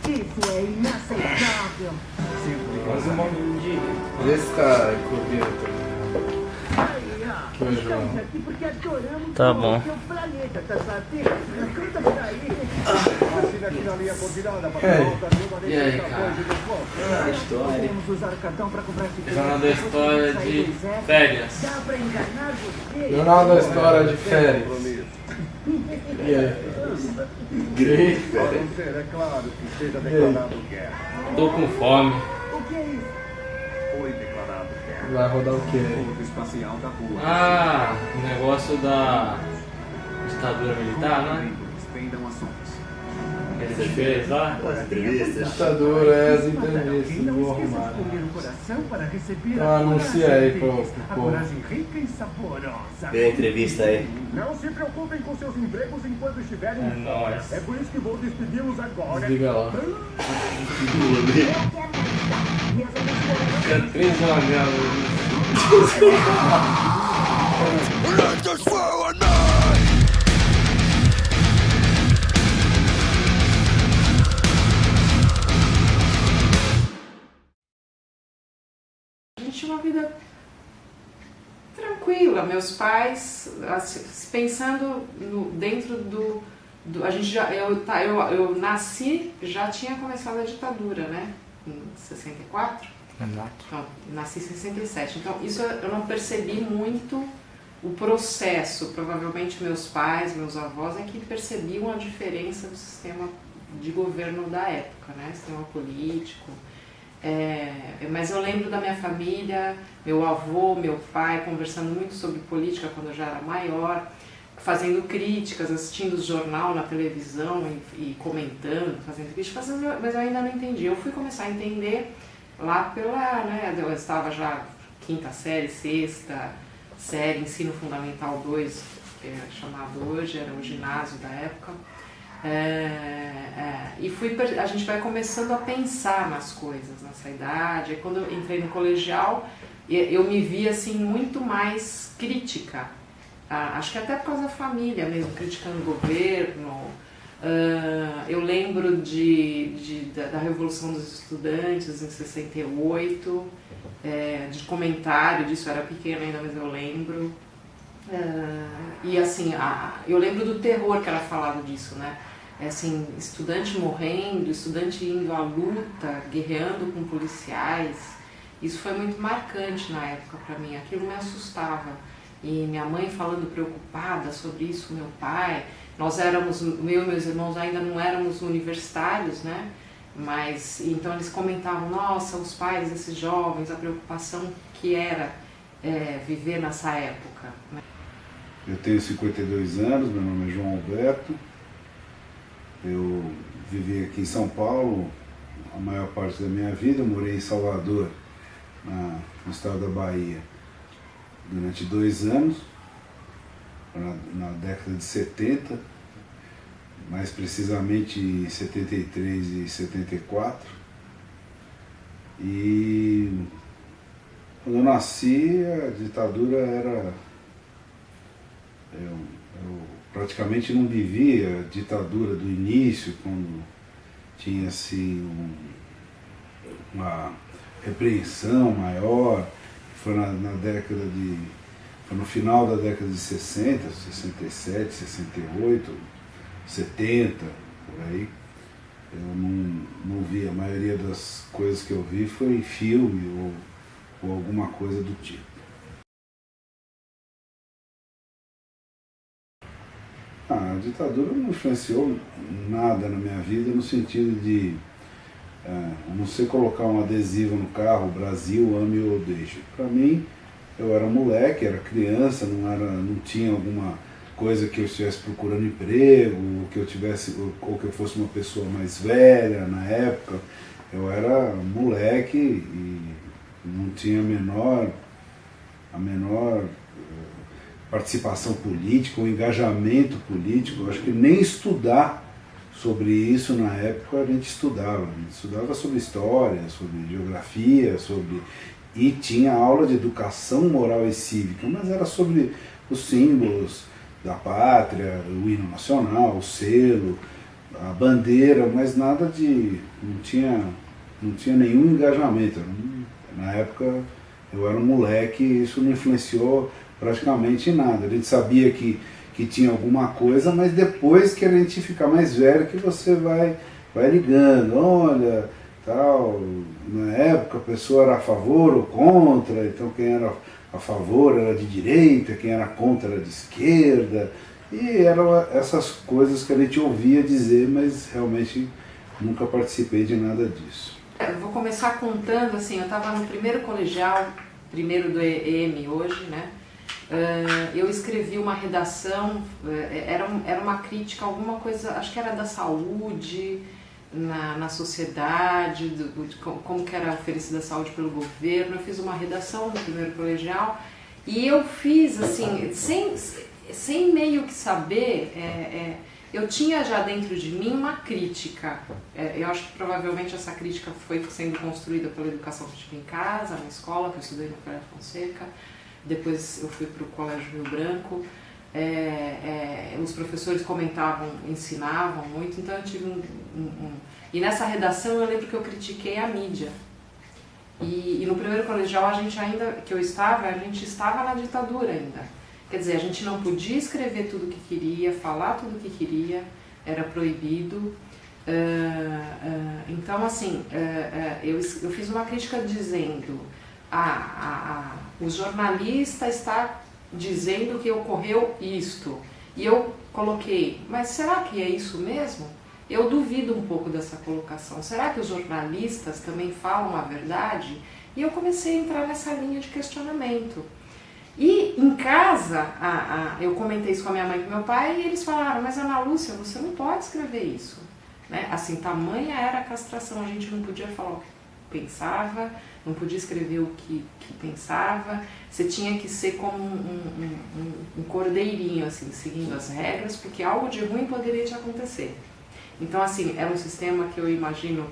Isso é inaceitável. Quase uma de... Esse cara é coberto. Tá bom. E aí, cara? História. Jornal da História de Férias. Jornal da História de Férias. E aí? É claro que seja declarado guerra. Tô com fome. O que é isso? Foi declarado guerra. Vai rodar o quê? Ponto espacial da Rua. Ah, o negócio da ditadura militar, né? Expendam ações. Que a gente fez lá. As entrevistas. Ditadura, as entrevistas, vou arrumar. Então anuncia aí pro povo. Rica e saborosa. Vê a entrevista aí. Não se preocupem com seus empregos enquanto estiverem É nóis. É por isso que vou despedi-los agora. Desliga lá. Fica 3 horas A gente tinha uma vida tranquila, meus pais, assim, pensando dentro a gente já, eu nasci, já tinha começado a ditadura, né, em 64? Exato. Não, nasci em 67, então isso eu não percebi muito o processo, provavelmente meus pais, meus avós é que percebiam a diferença do sistema de governo da época, né, sistema político. Mas eu lembro da minha família, meu avô, meu pai conversando muito sobre política quando eu já era maior, fazendo críticas, assistindo o jornal na televisão e comentando, fazendo críticas, mas eu ainda não entendi. Eu fui começar a entender lá pela, né, eu estava já quinta série, sexta série, ensino fundamental 2, chamado hoje, era o ginásio da época. A gente vai começando a pensar nas coisas nessa idade. Quando eu entrei no colegial, eu me vi assim muito mais crítica, acho que até por causa da família mesmo, criticando o governo. Eu lembro da Revolução dos Estudantes em 68, de comentário disso, eu era pequena ainda, mas eu lembro. E assim, eu lembro do terror que era falado disso, né? Assim, estudante morrendo, estudante indo à luta, guerreando com policiais. Isso foi muito marcante na época para mim, aquilo me assustava. E minha mãe falando preocupada sobre isso, meu pai. Nós éramos, eu e meus irmãos ainda não éramos universitários, né? Mas, então eles comentavam, nossa, os pais desses jovens, a preocupação que era viver nessa época, né? Eu tenho 52 anos, meu nome é João Alberto. Eu vivi aqui em São Paulo a maior parte da minha vida. Eu morei em Salvador, no estado da Bahia, durante 2 anos, na década de 70, mais precisamente em 73 e 74. E quando eu nasci, a ditadura era... Eu praticamente não vivi a ditadura do início, quando tinha assim uma repreensão maior. Foi na década de... Foi no final da década de 60, 67, 68, 70, por aí. Eu não vi, a maioria das coisas que eu vi foi em filme ou alguma coisa do tipo. A ditadura não influenciou nada na minha vida, no sentido de não sei colocar um adesivo no carro, Brasil, ame ou deixe. Para mim, eu era moleque, era criança, não tinha alguma coisa que eu estivesse procurando emprego, ou que eu fosse uma pessoa mais velha na época. Eu era moleque e não tinha a menor participação política ou engajamento político. Eu acho que nem estudar sobre isso na época a gente estudava. A gente estudava sobre história, sobre geografia, sobre e tinha aula de educação moral e cívica, mas era sobre os símbolos da pátria, o hino nacional, o selo, a bandeira, mas nada de... não tinha nenhum engajamento. Na época eu era um moleque e isso não influenciou praticamente em nada. A gente sabia que tinha alguma coisa, mas depois que a gente fica mais velho que você vai ligando, olha, tal, na época a pessoa era a favor ou contra, então quem era a favor era de direita, quem era contra era de esquerda, e eram essas coisas que a gente ouvia dizer, mas realmente nunca participei de nada disso. Eu vou começar contando, assim, eu estava no primeiro colegial, primeiro do EM hoje, né? Eu escrevi uma redação, era uma crítica, alguma coisa, acho que era da saúde na sociedade, de como que era oferecida a saúde pelo governo. Eu fiz uma redação no primeiro colegial e eu fiz, assim, sem meio que saber, eu tinha já dentro de mim uma crítica. Eu acho que provavelmente essa crítica foi sendo construída pela educação que eu tive em casa, na escola, que eu estudei no Colégio Fonseca. Depois eu fui para o Colégio Rio Branco, os professores comentavam, ensinavam muito, então eu tive E nessa redação eu lembro que eu critiquei a mídia. E no primeiro colegial a gente estava na ditadura ainda. Quer dizer, a gente não podia escrever tudo o que queria, falar tudo o que queria, era proibido. Então, assim, eu fiz uma crítica dizendo... o jornalista está dizendo que ocorreu isto. E eu coloquei, mas será que é isso mesmo? Eu duvido um pouco dessa colocação. Será que os jornalistas também falam a verdade? E eu comecei a entrar nessa linha de questionamento. E em casa, eu comentei isso com a minha mãe e com meu pai, e eles falaram, mas Ana Lúcia, você não pode escrever isso. Né? Assim, tamanha era a castração, a gente não podia falar o que pensava, não podia escrever o que pensava, você tinha que ser como um cordeirinho, assim, seguindo as regras, porque algo de ruim poderia te acontecer. Então, assim, era um sistema que eu imagino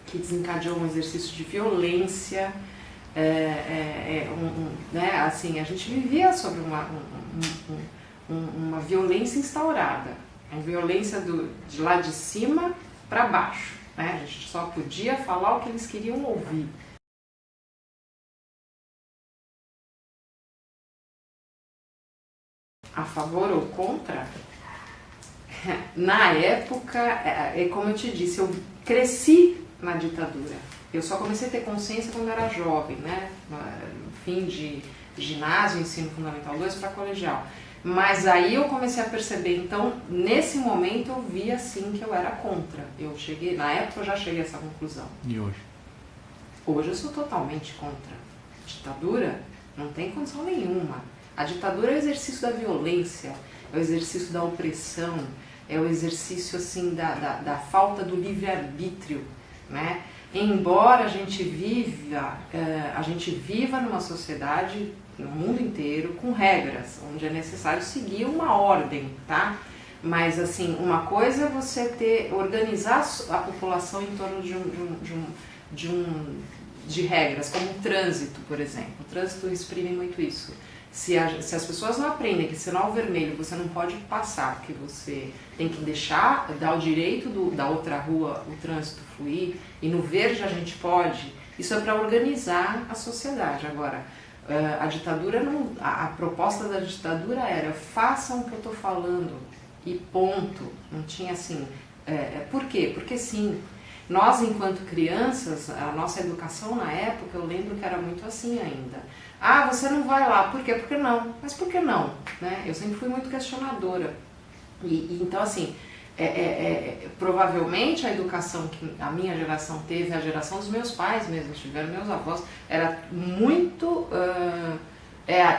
que desencadeou um exercício de violência, né, assim, a gente vivia sobre uma violência instaurada, uma violência de lá de cima para baixo, né? A gente só podia falar o que eles queriam ouvir. A favor ou contra? Na época, como eu te disse, eu cresci na ditadura. Eu só comecei a ter consciência quando era jovem, né? No fim de ginásio, ensino fundamental 2 para colegial. Mas aí eu comecei a perceber, então, nesse momento eu vi assim que eu era contra. Na época eu já cheguei a essa conclusão. E hoje? Hoje eu sou totalmente contra. Ditadura não tem condição nenhuma. A ditadura é o exercício da violência, é o exercício da opressão, é o exercício assim da falta do livre-arbítrio, né? Embora a gente viva numa sociedade, no mundo inteiro, com regras, onde é necessário seguir uma ordem, tá? Mas assim, uma coisa é você organizar a população em torno de regras, como o trânsito, por exemplo. O trânsito exprime muito isso. Se as pessoas não aprendem que sinal vermelho você não pode passar, porque você tem que dar o direito da outra rua, o trânsito fluir, e no verde a gente pode, isso é para organizar a sociedade. Agora, a ditadura, a proposta da ditadura era façam o que eu estou falando e ponto. Não tinha assim, por quê? Porque sim. Nós, enquanto crianças, a nossa educação na época, eu lembro que era muito assim ainda. Ah, você não vai lá, por quê? Por que não? Mas por que não? Né? Eu sempre fui muito questionadora. Então, assim, provavelmente a educação que a minha geração teve, a geração dos meus pais mesmo, tiveram meus avós, era muito...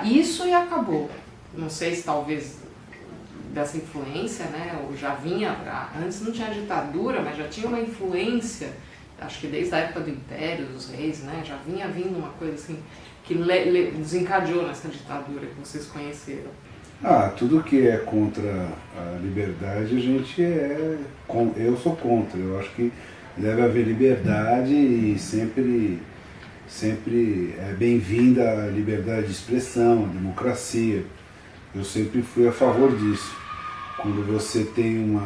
isso e acabou. Não sei se talvez dessa influência, né? Ou já vinha, antes não tinha ditadura, mas já tinha uma influência, acho que desde a época do Império, dos reis, né? Já vinha vindo uma coisa assim, que desencadeou nessa ditadura que vocês conheceram. Tudo que é contra a liberdade, eu sou contra. Eu acho que deve haver liberdade e sempre sempre é bem-vinda a liberdade de expressão, a democracia. Eu sempre fui a favor disso. Quando você tem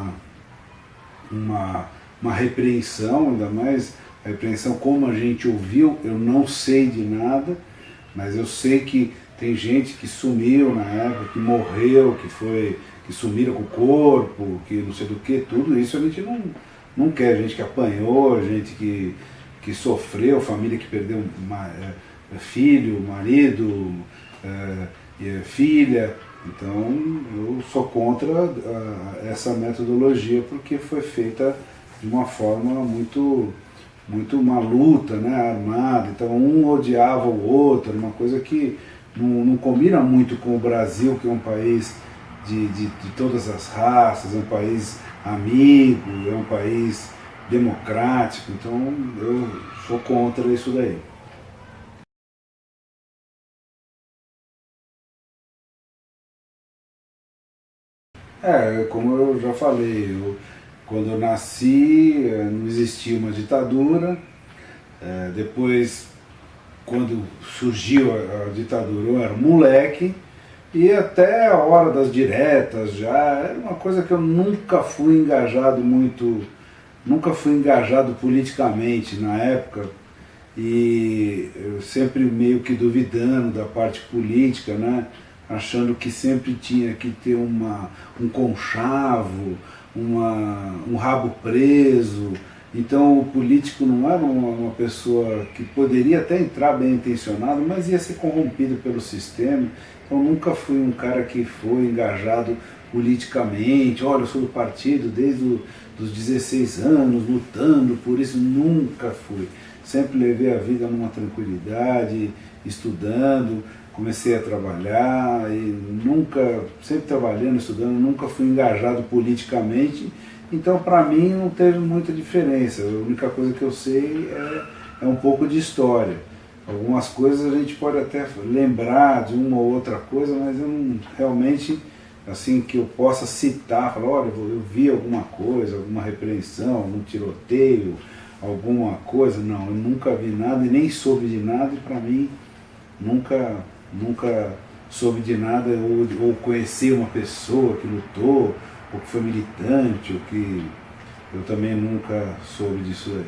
uma repreensão, ainda mais a repreensão como a gente ouviu, eu não sei de nada, mas eu sei que tem gente que sumiu na época, que morreu, que sumiram com o corpo, que não sei do que, tudo isso a gente não quer, gente que apanhou, gente que sofreu, família que perdeu filho, marido, filha. Então eu sou contra essa metodologia porque foi feita de uma forma muito uma luta, né, armada. Então um odiava o outro, uma coisa que não combina muito com o Brasil, que é um país de todas as raças, é um país amigo, é um país democrático. Então eu sou contra isso daí. Como eu já falei, quando eu nasci não existia uma ditadura, depois quando surgiu a ditadura eu era moleque, e até a hora das diretas já era uma coisa que eu nunca fui engajado politicamente na época, e eu sempre meio que duvidando da parte política, né? Achando que sempre tinha que ter um conchavo, um rabo preso. Então o político não era uma pessoa que poderia até entrar bem intencionado, mas ia ser corrompido pelo sistema. Então nunca fui um cara que foi engajado politicamente. Olha, eu sou do partido desde os 16 anos, lutando por isso. Nunca fui. Sempre levei a vida numa tranquilidade, estudando. Comecei a trabalhar e sempre trabalhando, estudando, nunca fui engajado politicamente, então para mim não teve muita diferença. A única coisa que eu sei é um pouco de história. Algumas coisas a gente pode até lembrar de uma ou outra coisa, mas eu não realmente, assim, que eu possa citar, falar, olha, eu vi alguma coisa, alguma repreensão, algum tiroteio, alguma coisa. Não, eu nunca vi nada e nem soube de nada, e para mim nunca soube de nada ou conheci uma pessoa que lutou, ou que foi militante, ou que eu também nunca soube disso aí.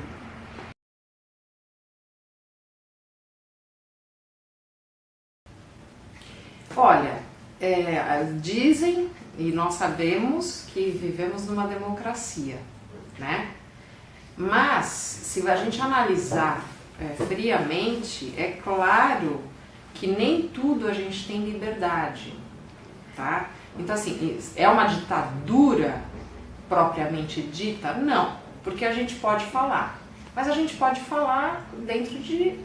Olha, dizem, e nós sabemos, que vivemos numa democracia, né? Mas, se a gente analisar friamente, é claro que nem tudo a gente tem liberdade, tá? Então, assim, é uma ditadura propriamente dita? Não, porque a gente pode falar, mas a gente pode falar dentro de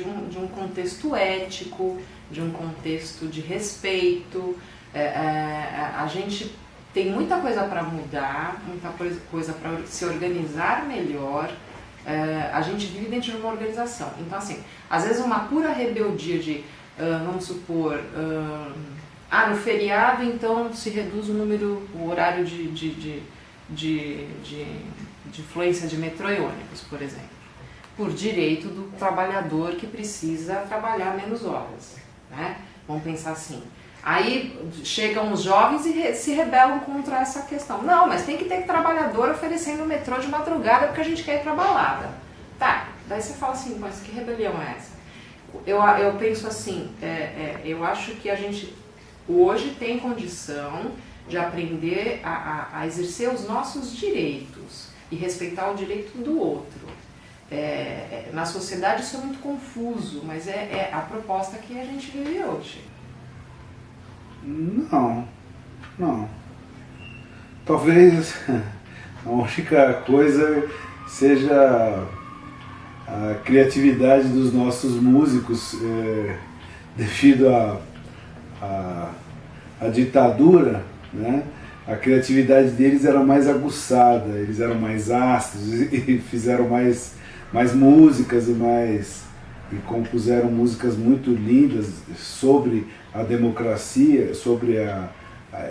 um contexto ético, de um contexto de respeito. A gente tem muita coisa para mudar, muita coisa para se organizar melhor. A gente vive dentro de uma organização. Então, assim, às vezes uma pura rebeldia de, vamos supor, no feriado então se reduz o horário de fluência de metrô e ônibus, por exemplo, por direito do trabalhador que precisa trabalhar menos horas, né? Vamos pensar assim. Aí chegam os jovens e se rebelam contra essa questão. Não, mas tem que ter trabalhador oferecendo metrô de madrugada porque a gente quer ir pra balada. Tá, daí você fala assim, mas que rebelião é essa? Eu penso assim, eu acho que a gente hoje tem condição de aprender a exercer os nossos direitos e respeitar o direito do outro. Na sociedade isso é muito confuso, mas é a proposta que a gente vive hoje. Não. Talvez a única coisa seja a criatividade dos nossos músicos, devido à ditadura, né? A criatividade deles era mais aguçada, eles eram mais ácidos e fizeram mais músicas e compuseram músicas muito lindas sobre a democracia, sobre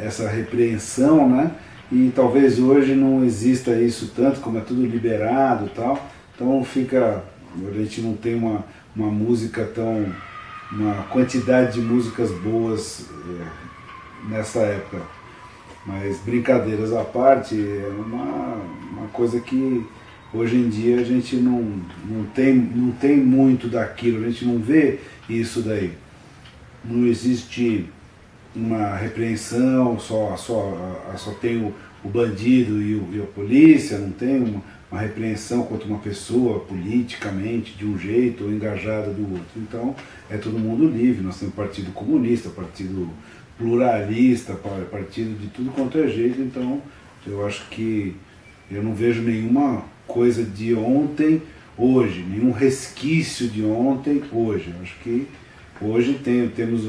essa repreensão, né? E talvez hoje não exista isso tanto, como é tudo liberado e tal, então a gente não tem uma uma música uma quantidade de músicas boas nessa época. Mas brincadeiras à parte, é uma coisa que hoje em dia a gente não tem muito daquilo, a gente não vê isso daí. Não existe uma repreensão, só tem o bandido e a polícia, não tem uma repreensão contra uma pessoa politicamente de um jeito ou engajada do outro. Então é todo mundo livre, nós temos partido comunista, partido pluralista, partido de tudo quanto é jeito, então eu acho que eu não vejo nenhuma coisa de ontem, hoje, nenhum resquício de ontem, hoje. Eu acho que hoje temos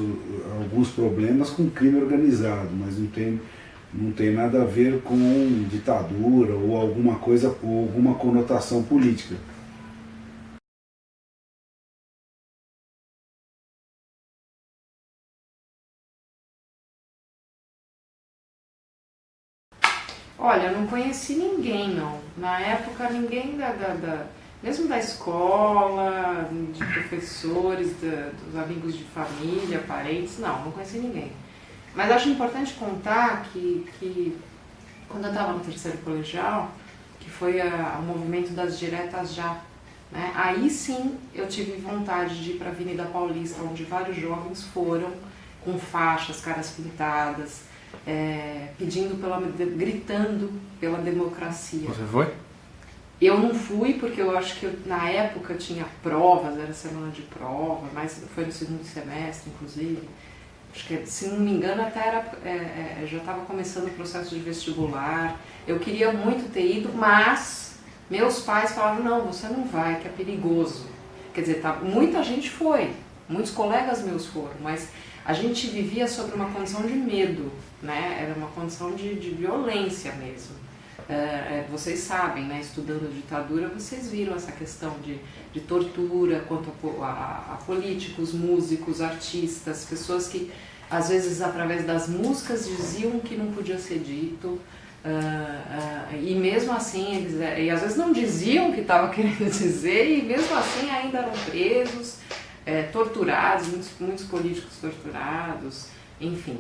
alguns problemas com crime organizado, mas não tem nada a ver com ditadura ou alguma coisa, ou alguma conotação política. Olha, eu não conheci ninguém, não. Na época, ninguém mesmo da escola, de professores, dos amigos de família, parentes, não conheci ninguém. Mas acho importante contar que quando eu estava no terceiro colegial, que foi o movimento das diretas já, né? Aí sim eu tive vontade de ir para a Avenida Paulista, onde vários jovens foram com faixas, caras pintadas, gritando pela democracia. Você foi? Eu não fui porque eu acho que na época tinha provas, era semana de prova, mas foi no segundo semestre, inclusive. Acho que, se não me engano, até já estava começando o processo de vestibular. Eu queria muito ter ido, mas meus pais falaram, não, você não vai, que é perigoso. Quer dizer, muita gente foi, muitos colegas meus foram, mas a gente vivia sobre uma condição de medo, né? Era uma condição de violência mesmo. Vocês sabem, né? Estudando a ditadura, vocês viram essa questão de tortura quanto a políticos, músicos, artistas, pessoas que às vezes através das músicas diziam que não podia ser dito, e mesmo assim e às vezes não diziam o que estava querendo dizer, e mesmo assim ainda eram presos, torturados, muitos políticos torturados, enfim.